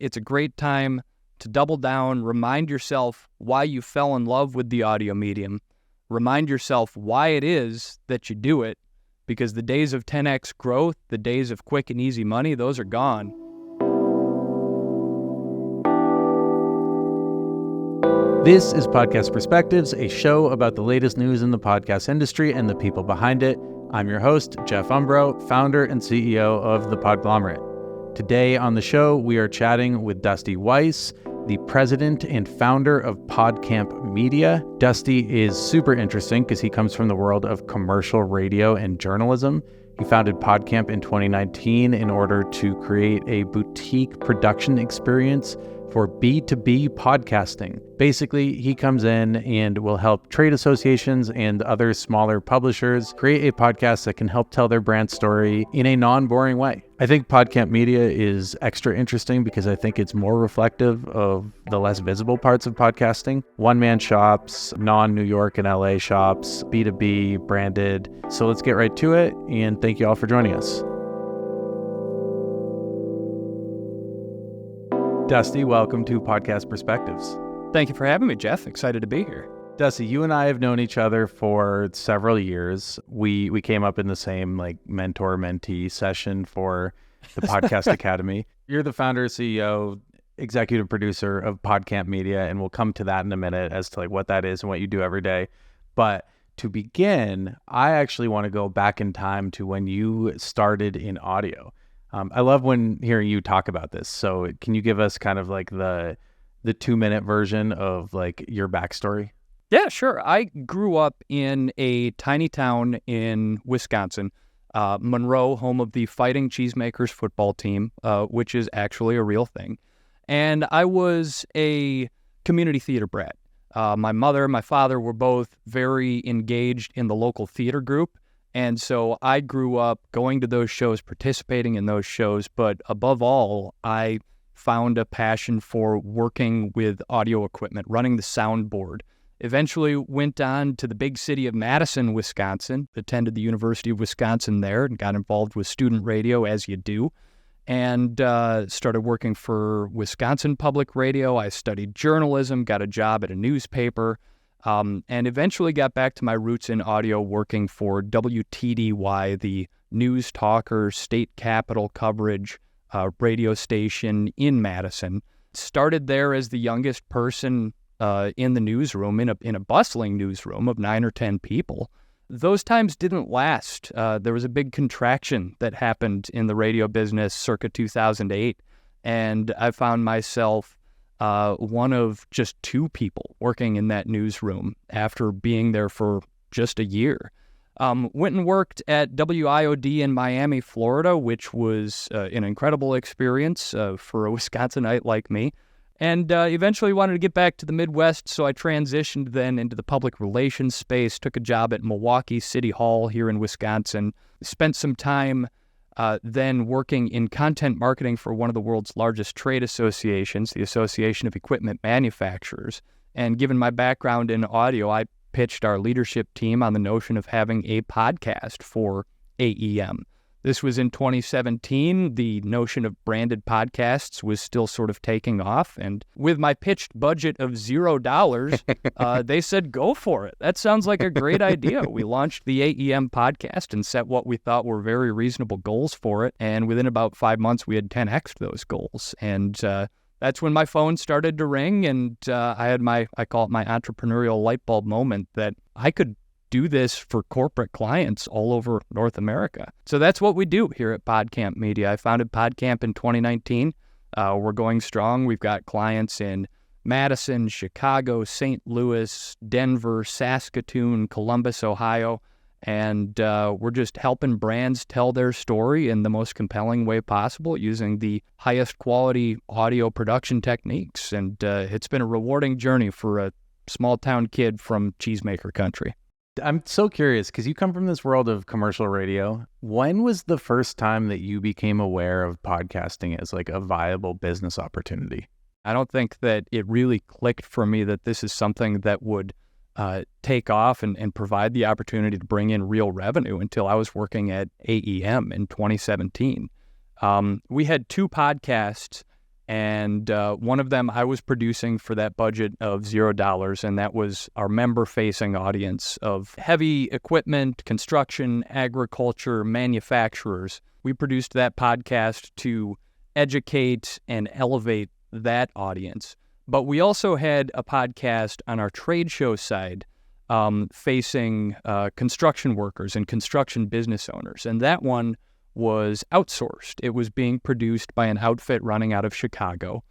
It's a great time to double down, remind yourself why you fell in love with the audio medium, remind yourself why it is that you do it, because the days of 10x growth, the days of quick and easy money, those are gone. This is Podcast Perspectives, a show about the latest news in the podcast industry and the people behind it. I'm your host, Jeff Umbro, founder and CEO of The Podglomerate. Today on the show, we are chatting with Dusty Weis, the president and founder of Podcamp Media. Dusty is super interesting because he comes from the world of commercial radio and journalism. He founded Podcamp in 2019 in order to create a boutique production experience for B2B podcasting. Basically, he comes in and will help trade associations and other smaller publishers create a podcast that can help tell their brand story in a non-boring way. I think Podcamp Media is extra interesting because I think it's more reflective of the less visible parts of podcasting. One-man shops, non-New York and LA shops, B2B, branded. So let's get right to it, and thank you all for joining us. Dusty, welcome to Podcast Perspectives. Thank you for having me, Jeff. Excited to be here. Dusty, you and I have known each other for several years. We came up in the same mentor-mentee session for the Podcast Academy. You're the founder, CEO, executive producer of Podcamp Media, and we'll come to that in a minute as to what that is and what you do every day. But to begin, I actually want to go back in time to when you started in audio. I love hearing you talk about this. So can you give us kind of the 2-minute version of your backstory? Yeah, sure. I grew up in a tiny town in Wisconsin, Monroe, home of the Fighting Cheesemakers football team, which is actually a real thing. And I was a community theater brat. My mother and my father were both very engaged in the local theater group. And so I grew up going to those shows, participating in those shows, but above all, I found a passion for working with audio equipment, running the soundboard. Eventually went on to the big city of Madison, Wisconsin, attended the University of Wisconsin there and got involved with student radio, as you do, and started working for Wisconsin Public Radio. I studied journalism, got a job at a newspaper, and eventually got back to my roots in audio working for WTDY, the news talker, state capital coverage radio station in Madison. Started there as the youngest person in the newsroom, in a bustling newsroom of 9 or 10 people. Those times didn't last. There was a big contraction that happened in the radio business circa 2008, and I found myself one of just 2 people working in that newsroom after being there for just a year. Went and worked at WIOD in Miami, Florida, which was an incredible experience for a Wisconsinite like me. And eventually wanted to get back to the Midwest, so I transitioned then into the public relations space, took a job at Milwaukee City Hall here in Wisconsin, spent some time then working in content marketing for one of the world's largest trade associations, the Association of Equipment Manufacturers. And given my background in audio, I pitched our leadership team on the notion of having a podcast for AEM. This was in 2017. The notion of branded podcasts was still sort of taking off. And with my pitched budget of $0, they said, go for it. That sounds like a great idea. We launched the AEM podcast and set what we thought were very reasonable goals for it. And within about 5 months, we had 10x'd those goals. And that's when my phone started to ring. And I had I call it my entrepreneurial light bulb moment that I could do this for corporate clients all over North America. So that's what we do here at Podcamp Media. I founded Podcamp in 2019. We're going strong. We've got clients in Madison, Chicago, St. Louis, Denver, Saskatoon, Columbus, Ohio, and we're just helping brands tell their story in the most compelling way possible using the highest quality audio production techniques. And it's been a rewarding journey for a small town kid from cheesemaker country. I'm so curious because you come from this world of commercial radio. When was the first time that you became aware of podcasting as a viable business opportunity? I don't think that it really clicked for me that this is something that would take off and provide the opportunity to bring in real revenue until I was working at AEM in 2017. We had 2 podcasts And one of them I was producing for that budget of $0, and that was our member-facing audience of heavy equipment, construction, agriculture, manufacturers. We produced that podcast to educate and elevate that audience. But we also had a podcast on our trade show side facing construction workers and construction business owners. And that one was outsourced. It was being produced by an outfit running out of Chicago.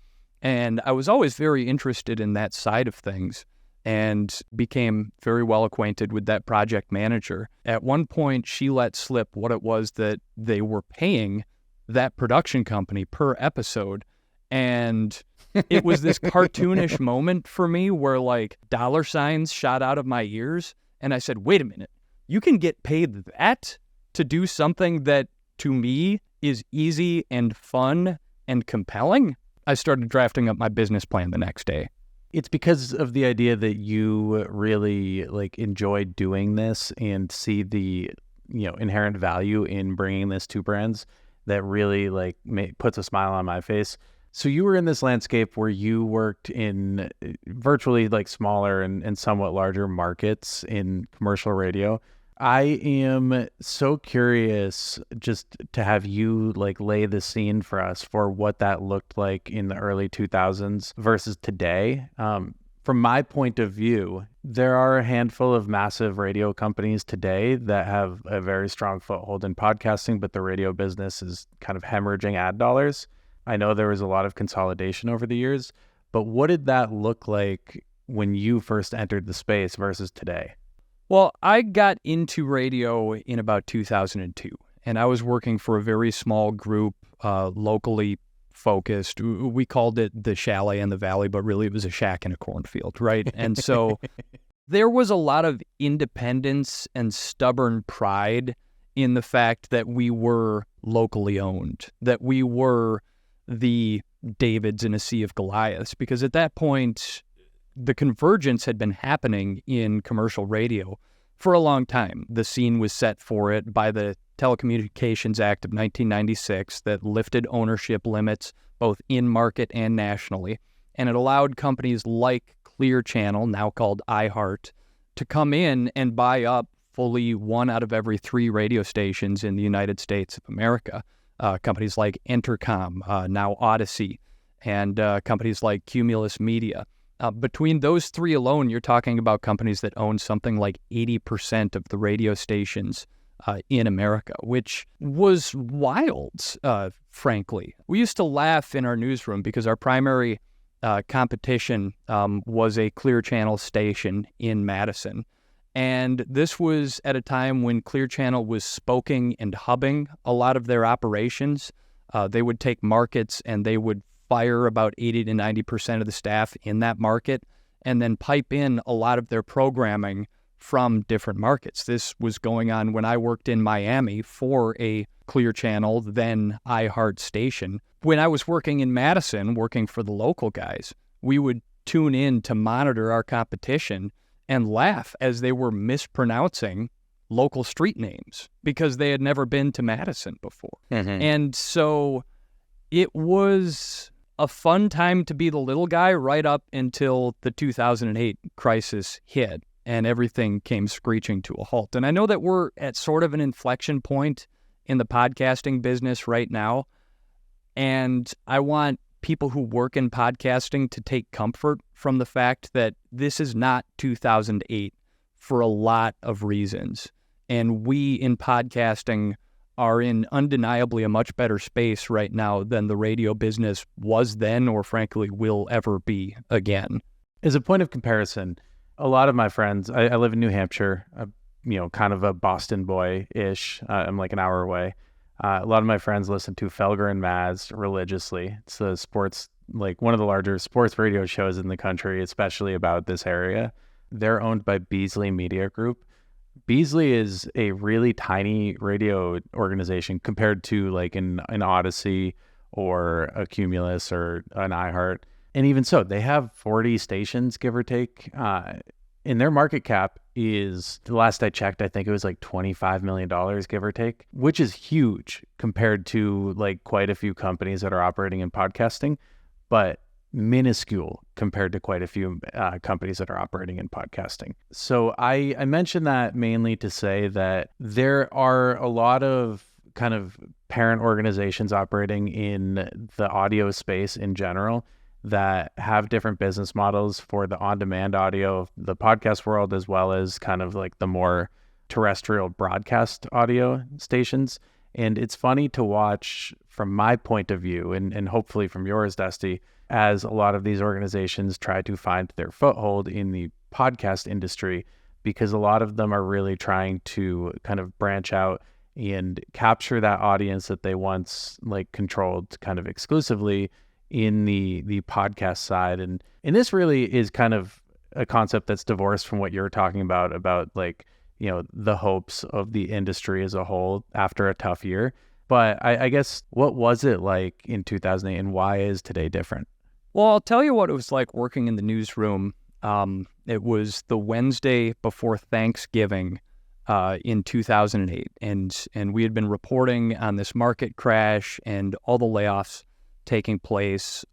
And I was always very interested in that side of things and became very well acquainted with that project manager. At one point, she let slip what it was that they were paying that production company per episode. And it was this cartoonish moment for me where like dollar signs shot out of my ears. And I said, wait a minute, you can get paid that to do something that to me is easy and fun and compelling? I started drafting up my business plan the next day. It's because of the idea that you really like enjoy doing this and see the, inherent value in bringing this to brands that really like puts a smile on my face. So you were in this landscape where you worked in virtually like smaller and somewhat larger markets in commercial radio. I am so curious just to have you like lay the scene for us for what that looked like in the early 2000s versus today. From my point of view, there are a handful of massive radio companies today that have a very strong foothold in podcasting, but the radio business is kind of hemorrhaging ad dollars. I know there was a lot of consolidation over the years, but what did that look like when you first entered the space versus today? Well, I got into radio in about 2002, and I was working for a very small group, locally focused. We called it the Chalet in the Valley, but really it was a shack in a cornfield, right? And so there was a lot of independence and stubborn pride in the fact that we were locally owned, that we were the Davids in a sea of Goliaths, because at that point, the convergence had been happening in commercial radio for a long time. The scene was set for it by the Telecommunications Act of 1996 that lifted ownership limits both in market and nationally, and it allowed companies like Clear Channel, now called iHeart, to come in and buy up fully 1 out of every 3 radio stations in the United States of America. Companies like Entercom, now Odyssey, and companies like Cumulus Media. Between those 3 alone, you're talking about companies that own something like 80% of the radio stations in America, which was wild, frankly. We used to laugh in our newsroom because our primary competition was a Clear Channel station in Madison. And this was at a time when Clear Channel was spoking and hubbing a lot of their operations. They would take markets and they would fire about 80 to 90% of the staff in that market and then pipe in a lot of their programming from different markets. This was going on when I worked in Miami for a Clear Channel, then iHeart station. When I was working in Madison, working for the local guys, we would tune in to monitor our competition and laugh as they were mispronouncing local street names because they had never been to Madison before. Mm-hmm. And so it was a fun time to be the little guy right up until the 2008 crisis hit and everything came screeching to a halt. And I know that we're at sort of an inflection point in the podcasting business right now. And I want people who work in podcasting to take comfort from the fact that this is not 2008 for a lot of reasons. And we in podcasting are in undeniably a much better space right now than the radio business was then or frankly will ever be again. As a point of comparison, a lot of my friends, I live in New Hampshire, kind of a Boston boy-ish. I'm like an hour away. A lot of my friends listen to Felger and Maz religiously. It's the sports, like one of the larger sports radio shows in the country, especially about this area. They're owned by Beasley Media Group. Beasley is a really tiny radio organization compared to like an Odyssey or a Cumulus or an iHeart. And even so, they have 40 stations, give or take. And their market cap is, the last I checked, I think it was like $25 million, give or take, which is huge compared to like quite a few companies that are operating in podcasting. but minuscule compared to quite a few companies that are operating in podcasting. So I mentioned that mainly to say that there are a lot of kind of parent organizations operating in the audio space in general that have different business models for the on-demand audio of the podcast world, as well as kind of like the more terrestrial broadcast audio stations. And it's funny to watch from my point of view, and hopefully from yours, Dusty, as a lot of these organizations try to find their foothold in the podcast industry, because a lot of them are really trying to kind of branch out and capture that audience that they once like controlled kind of exclusively in the podcast side. And this really is kind of a concept that's divorced from what you're talking about like, you know, the hopes of the industry as a whole after a tough year. But I guess, what was it like in 2008 and why is today different? Well, I'll tell you what it was like working in the newsroom. It was the Wednesday before Thanksgiving in 2008. And we had been reporting on this market crash and all the layoffs taking place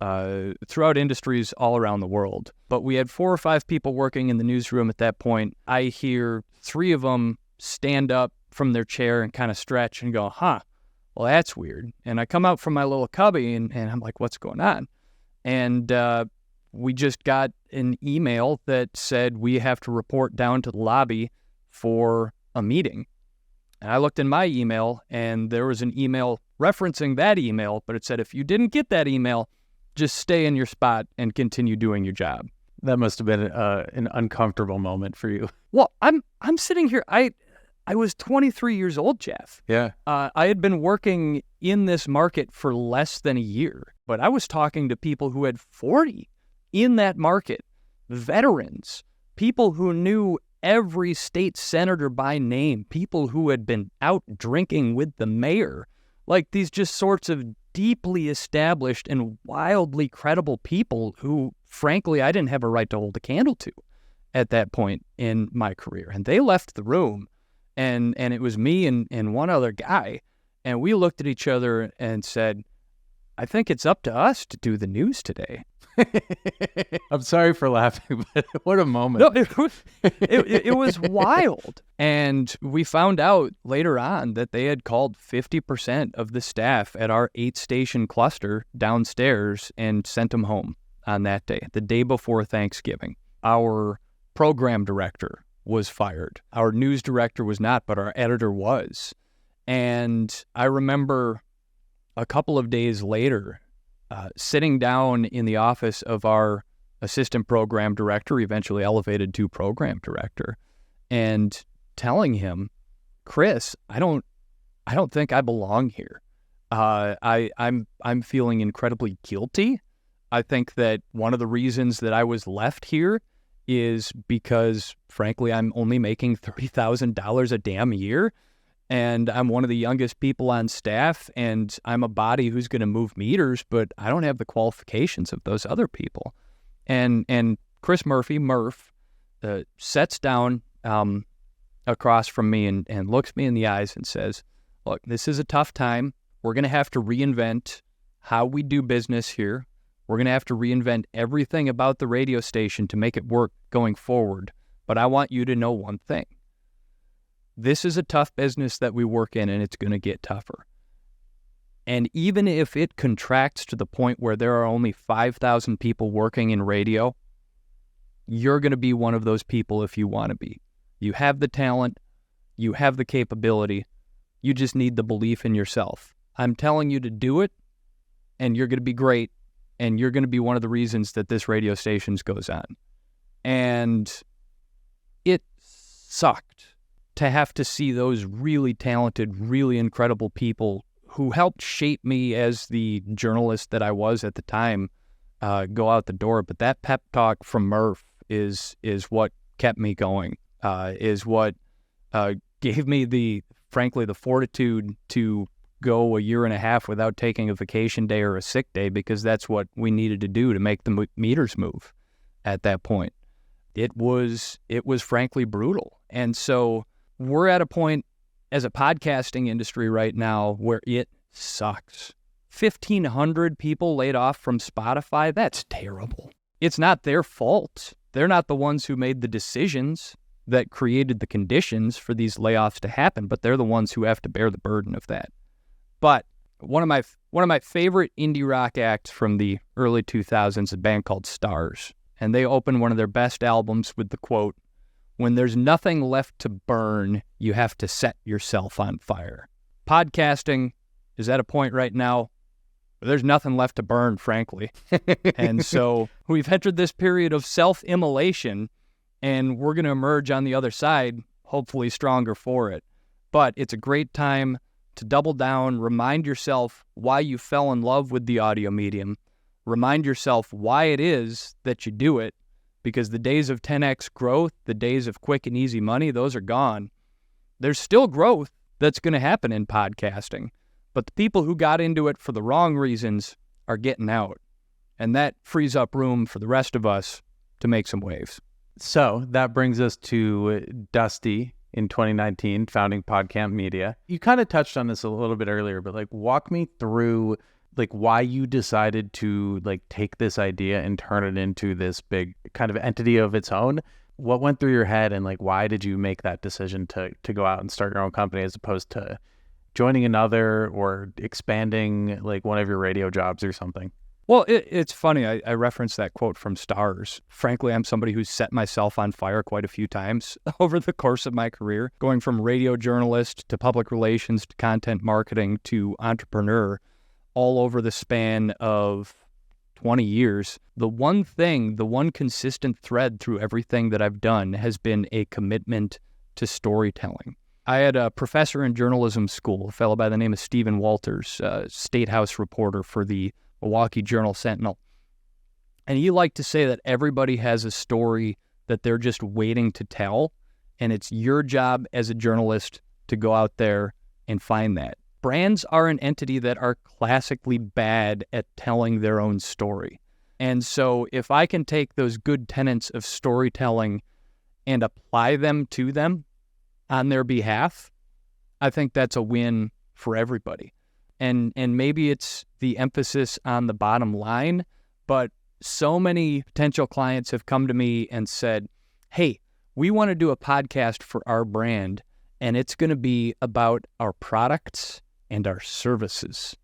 throughout industries all around the world. But we had 4 or 5 people working in the newsroom at that point. I hear 3 of them stand up from their chair and kind of stretch and go, well, that's weird. And I come out from my little cubby and I'm like, what's going on? And we just got an email that said we have to report down to the lobby for a meeting. And I looked in my email and there was an email referencing that email, but it said, if you didn't get that email, just stay in your spot and continue doing your job. That must have been an uncomfortable moment for you. Well, I'm sitting here. I was 23 years old, Jeff. Yeah. I had been working in this market for less than a year, but I was talking to people who had 40 in that market, veterans, people who knew every state senator by name, people who had been out drinking with the mayor, like these just sorts of deeply established and wildly credible people who, frankly, I didn't have a right to hold a candle to at that point in my career. And they left the room. And it was me and one other guy. And we looked at each other and said, I think it's up to us to do the news today. I'm sorry for laughing, but what a moment. No, it was wild. And we found out later on that they had called 50% of the staff at our 8-station cluster downstairs and sent them home on that day, the day before Thanksgiving. Our program director was fired. Our news director was not, but our editor was. And I remember a couple of days later, sitting down in the office of our assistant program director, eventually elevated to program director, and telling him, Chris, I don't think I belong here. I'm feeling incredibly guilty. I think that one of the reasons that I was left here is because, frankly, I'm only making $30,000 a damn year, and I'm one of the youngest people on staff, and I'm a body who's going to move meters, but I don't have the qualifications of those other people. And Chris Murphy, Murph, sits down across from me and looks me in the eyes and says, look, this is a tough time. We're going to have to reinvent how we do business here. We're going to have to reinvent everything about the radio station to make it work going forward. But I want you to know one thing. This is a tough business that we work in, and it's going to get tougher. And even if it contracts to the point where there are only 5,000 people working in radio, you're going to be one of those people if you want to be. You have the talent. You have the capability. You just need the belief in yourself. I'm telling you to do it, and you're going to be great. And you're going to be one of the reasons that this radio station goes on. And it sucked to have to see those really talented, really incredible people who helped shape me as the journalist that I was at the time go out the door. But that pep talk from Murph is what kept me going, is what gave me frankly, the fortitude to go a year and a half without taking a vacation day or a sick day, because that's what we needed to do to make the meters move at that point. It was frankly brutal. And so we're at a point as a podcasting industry right now where it sucks 1,500 people laid off from Spotify, that's terrible. It's not their fault. They're not the ones who made the decisions that created the conditions for these layoffs to happen, but they're the ones who have to bear the burden of that. But one of my favorite indie rock acts from the early 2000s is a band called Stars, and they open one of their best albums with the quote, "When there's nothing left to burn, you have to set yourself on fire." Podcasting is at a point right now where there's nothing left to burn, frankly. And so we've entered this period of self-immolation, and we're going to emerge on the other side, hopefully stronger for it. But it's a great time to double down, remind yourself why you fell in love with the audio medium, remind yourself why it is that you do it, because the days of 10x growth, the days of quick and easy money, those are gone. There's still growth that's going to happen in podcasting, but the people who got into it for the wrong reasons are getting out, and that frees up room for the rest of us to make some waves. So that brings us to Dusty in 2019, founding Podcamp Media. You kind of touched on this a little bit earlier, but like walk me through like why you decided to like take this idea and turn it into this big kind of entity of its own. What went through your head, and like why did you make that decision to go out and start your own company as opposed to joining another or expanding like one of your radio jobs or something? Well, it's funny. I referenced that quote from Stars. Frankly, I'm somebody who's set myself on fire quite a few times over the course of my career, going from radio journalist to public relations to content marketing to entrepreneur, all over the span of 20 years. The one consistent thread through everything that I've done has been a commitment to storytelling. I had a professor in journalism school, a fellow by the name of Stephen Walters, State House reporter for the Milwaukee Journal-Sentinel. And he liked to say that everybody has a story that they're just waiting to tell, and it's your job as a journalist to go out there and find that. Brands are an entity that are classically bad at telling their own story. And so if I can take those good tenets of storytelling and apply them to them on their behalf, I think that's a win for everybody. And maybe it's the emphasis on the bottom line, but so many potential clients have come to me and said, hey, we want to do a podcast for our brand, and it's going to be about our products and our services.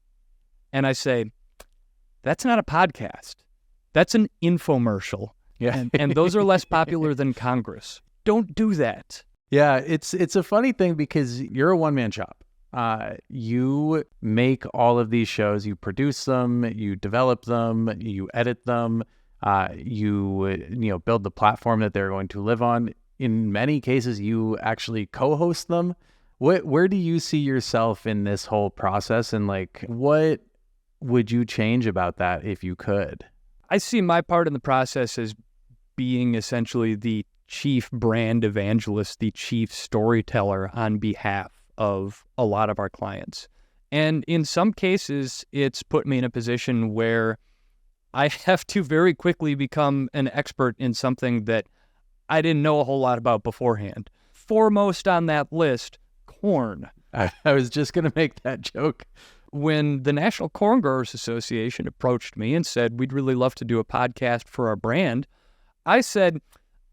And I say, that's not a podcast. That's an infomercial. Yeah. And those are less popular than Congress. Don't do that. Yeah, it's a funny thing because you're a one-man shop. You make all of these shows, you produce them, you develop them, you edit them, you build the platform that they're going to live on. In many cases, you actually co-host them. Where do you see yourself in this whole process, and like what would you change about that if you could? I see my part in the process as being essentially the chief brand evangelist, the chief storyteller on behalf of a lot of our clients. And in some cases, it's put me in a position where I have to very quickly become an expert in something that I didn't know a whole lot about beforehand. Foremost on that list, corn. I was just going to make that joke. When the National Corn Growers Association approached me and said, we'd really love to do a podcast for our brand, I said,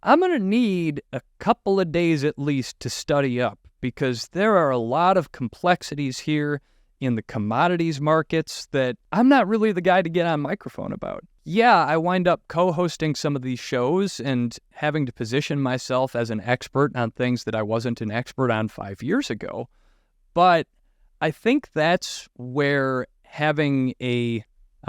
I'm going to need a couple of days at least to study up, because there are a lot of complexities here in the commodities markets that I'm not really the guy to get on microphone about. Yeah, I wind up co-hosting some of these shows and having to position myself as an expert on things that I wasn't an expert on 5 years ago. But I think that's where having I'm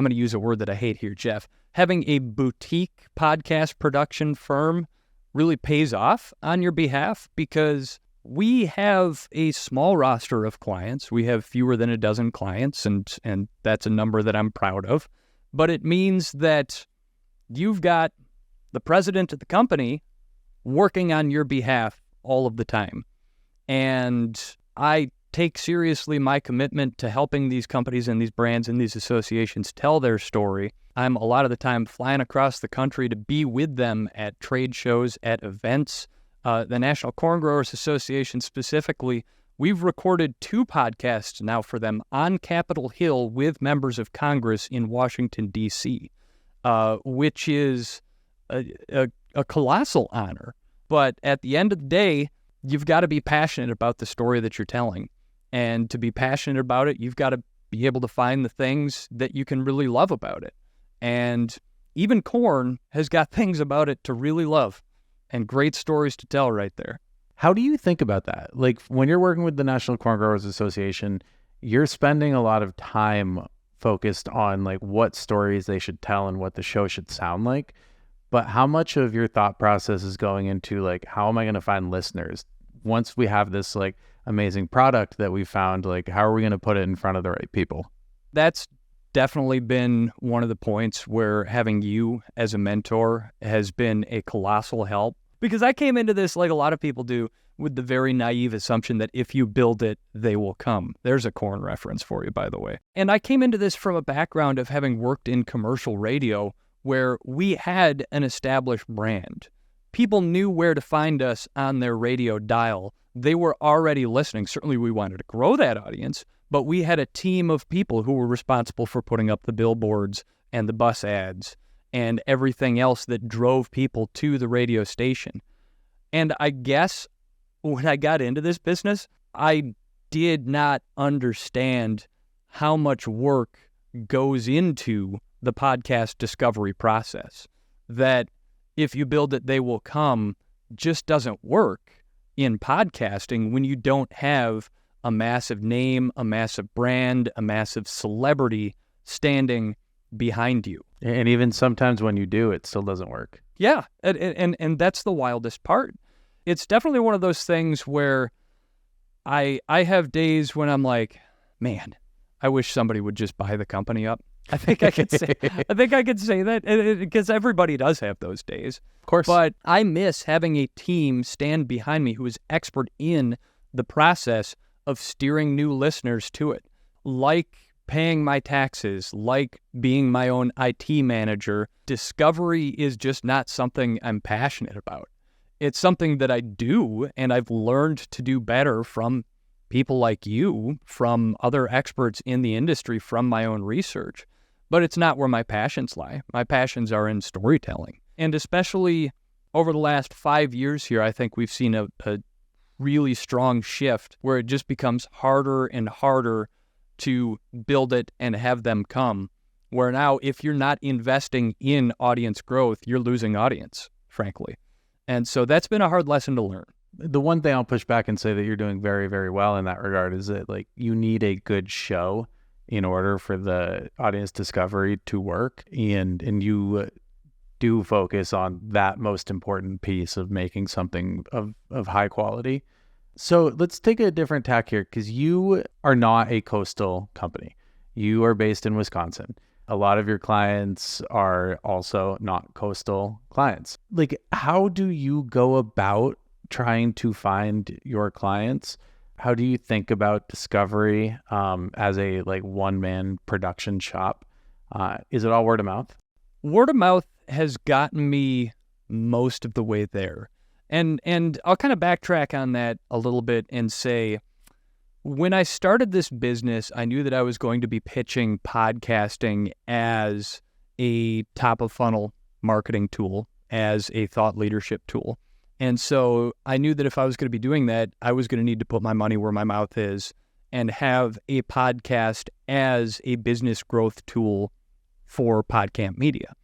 going to use a word that I hate here, Jeff, having a boutique podcast production firm really pays off on your behalf, because we have a small roster of clients. We have fewer than a dozen clients, and that's a number that I'm proud of. But it means that you've got the president of the company working on your behalf all of the time. And I take seriously my commitment to helping these companies and these brands and these associations tell their story. I'm a lot of the time flying across the country to be with them at trade shows, at events. The National Corn Growers Association specifically We've recorded 2 podcasts now for them on Capitol Hill with members of Congress in Washington, D.C., which is a colossal honor. But at the end of the day, you've got to be passionate about the story that you're telling. And to be passionate about it, you've got to be able to find the things that you can really love about it. And even corn has got things about it to really love and great stories to tell right there. How do you think about that? Like when you're working with the National Corn Growers Association, you're spending a lot of time focused on like what stories they should tell and what the show should sound like. But how much of your thought process is going into like, how am I going to find listeners? Once we have this like amazing product that we found, like how are we going to put it in front of the right people? That's definitely been one of the points where having you as a mentor has been a colossal help. Because I came into this like a lot of people do with the very naive assumption that if you build it, they will come. There's a corn reference for you, by the way. And I came into this from a background of having worked in commercial radio where we had an established brand. People knew where to find us on their radio dial. They were already listening. Certainly we wanted to grow that audience, but we had a team of people who were responsible for putting up the billboards and the bus ads and everything else that drove people to the radio station. And I guess when I got into this business, I did not understand how much work goes into the podcast discovery process. That if you build it, they will come just doesn't work in podcasting when you don't have a massive name, a massive brand, a massive celebrity standing behind you. And even sometimes when you do, it still doesn't work. Yeah, and that's the wildest part. It's definitely one of those things where I have days when I'm like, man, I wish somebody would just buy the company up. I think I could say that because everybody does have those days. Of course. But I miss having a team stand behind me who is expert in the process of steering new listeners to it, like paying my taxes, like being my own IT manager. Discovery is just not something I'm passionate about. It's something that I do, and I've learned to do better from people like you, from other experts in the industry, from my own research. But it's not where my passions lie. My passions are in storytelling. And especially over the last 5 years here, I think we've seen a really strong shift where it just becomes harder and harder to build it and have them come. Where now, if you're not investing in audience growth, you're losing audience, frankly. And so that's been a hard lesson to learn. The one thing I'll push back and say that you're doing very, very well in that regard is that like you need a good show in order for the audience discovery to work. And you do focus on that most important piece of making something of high quality. So let's take a different tack here, because you are not a coastal company. You are based in Wisconsin. A lot of your clients are also not coastal clients. Like, how do you go about trying to find your clients? How do you think about discovery as a like one-man production shop? Is it all word of mouth? Word of mouth has gotten me most of the way there. And I'll kind of backtrack on that a little bit and say, when I started this business, I knew that I was going to be pitching podcasting as a top-of-funnel marketing tool, as a thought leadership tool. And so I knew that if I was going to be doing that, I was going to need to put my money where my mouth is and have a podcast as a business growth tool for Podcamp Media.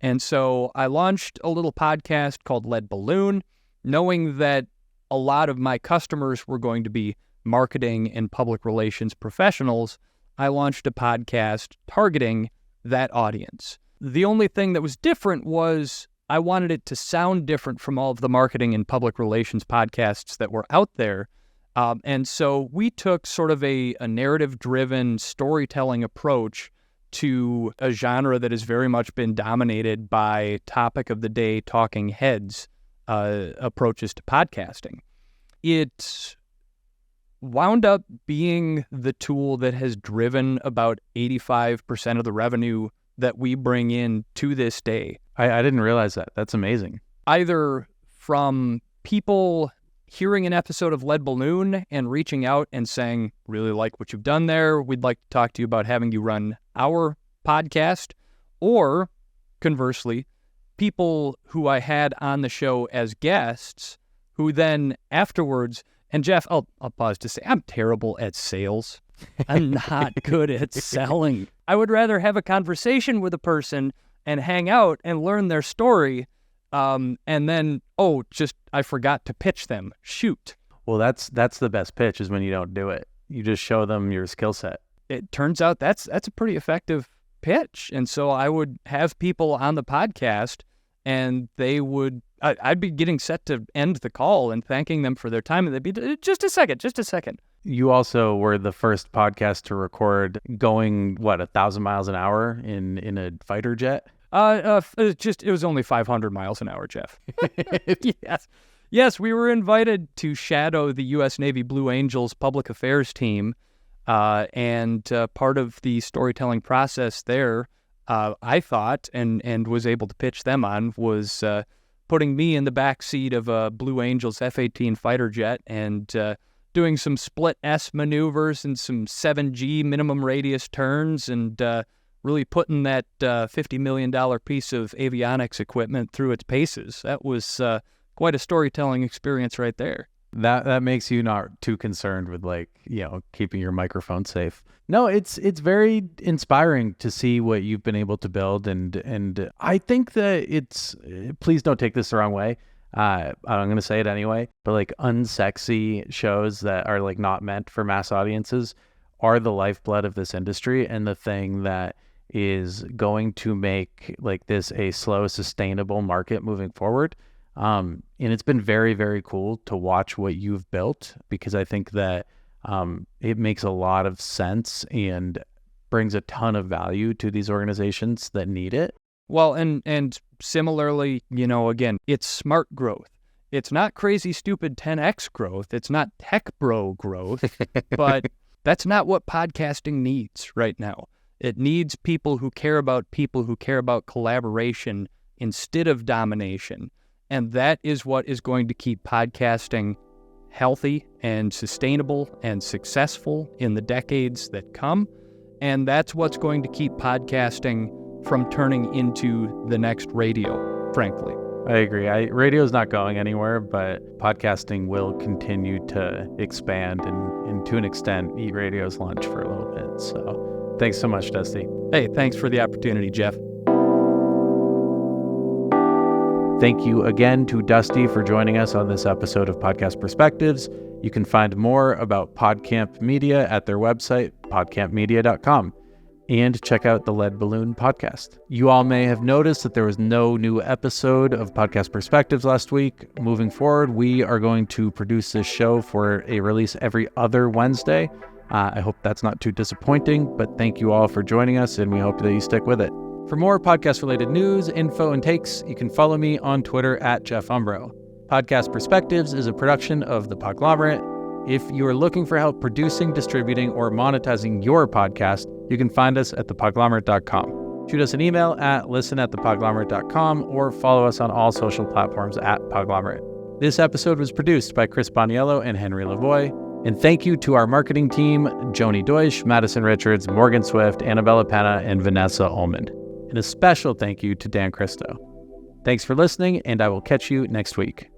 And so I launched a little podcast called Lead Balloon, knowing that a lot of my customers were going to be marketing and public relations professionals. I launched a podcast targeting that audience. The only thing that was different was I wanted it to sound different from all of the marketing and public relations podcasts that were out there. And so we took sort of a narrative-driven storytelling approach to a genre that has very much been dominated by topic of the day, talking heads approaches to podcasting. It wound up being the tool that has driven about 85% of the revenue that we bring in to this day. I didn't realize that. That's amazing. Either from people hearing an episode of Lead Balloon and reaching out and saying, really like what you've done there. We'd like to talk to you about having you run our podcast. Or conversely, people who I had on the show as guests who then afterwards, and Jeff, I'll pause to say, I'm terrible at sales. I'm not good at selling. I would rather have a conversation with a person and hang out and learn their story. And then, I forgot to pitch them. Shoot. Well, that's the best pitch, is when you don't do it. You just show them your skill set. It turns out that's a pretty effective pitch. And so I would have people on the podcast and I'd be getting set to end the call and thanking them for their time. And they'd be, just a second. You also were the first podcast to record going, 1,000 miles an hour in a fighter jet? It was only 500 miles an hour, Jeff. Yes, we were invited to shadow the U.S. Navy Blue Angels public affairs team. And part of the storytelling process there, I thought, and was able to pitch them on, was putting me in the back seat of a Blue Angels F-18 fighter jet and doing some split S maneuvers and some 7G minimum radius turns and really putting that $50 million piece of avionics equipment through its paces. That was quite a storytelling experience right there. That makes you not too concerned with keeping your microphone safe. No, it's very inspiring to see what you've been able to build, and I think that please don't take this the wrong way. I'm going to say it anyway, but unsexy shows that are not meant for mass audiences are the lifeblood of this industry, and the thing that is going to make this a slow, sustainable market moving forward. And it's been very, very cool to watch what you've built, because I think that it makes a lot of sense and brings a ton of value to these organizations that need it. Well, and similarly, again, it's smart growth. It's not crazy, stupid 10x growth. It's not tech bro growth, but that's not what podcasting needs right now. It needs people who care about collaboration instead of domination. And that is what is going to keep podcasting healthy and sustainable and successful in the decades that come. And that's what's going to keep podcasting from turning into the next radio, frankly. I agree. Radio's not going anywhere, but podcasting will continue to expand and to an extent eat radio's lunch for a little bit. So thanks so much, Dusty. Hey, thanks for the opportunity, Jeff. Thank you again to Dusty for joining us on this episode of Podcast Perspectives. You can find more about Podcamp Media at their website, podcampmedia.com, and check out the Lead Balloon podcast. You all may have noticed that there was no new episode of Podcast Perspectives last week. Moving forward, we are going to produce this show for a release every other Wednesday. I hope that's not too disappointing, but thank you all for joining us, and we hope that you stick with it. For more podcast-related news, info, and takes, you can follow me on Twitter at Jeff Umbro. Podcast Perspectives is a production of The Podconglomerate. If you are looking for help producing, distributing, or monetizing your podcast, you can find us at thepodglomerate.com. Shoot us an email at listen@thepodglomerate.com or follow us on all social platforms at Podglomerate. This episode was produced by Chris Boniello and Henry Lavoie. And thank you to our marketing team, Joni Deutsch, Madison Richards, Morgan Swift, Annabella Penna, and Vanessa Ullman. And a special thank you to Dan Christo. Thanks for listening, and I will catch you next week.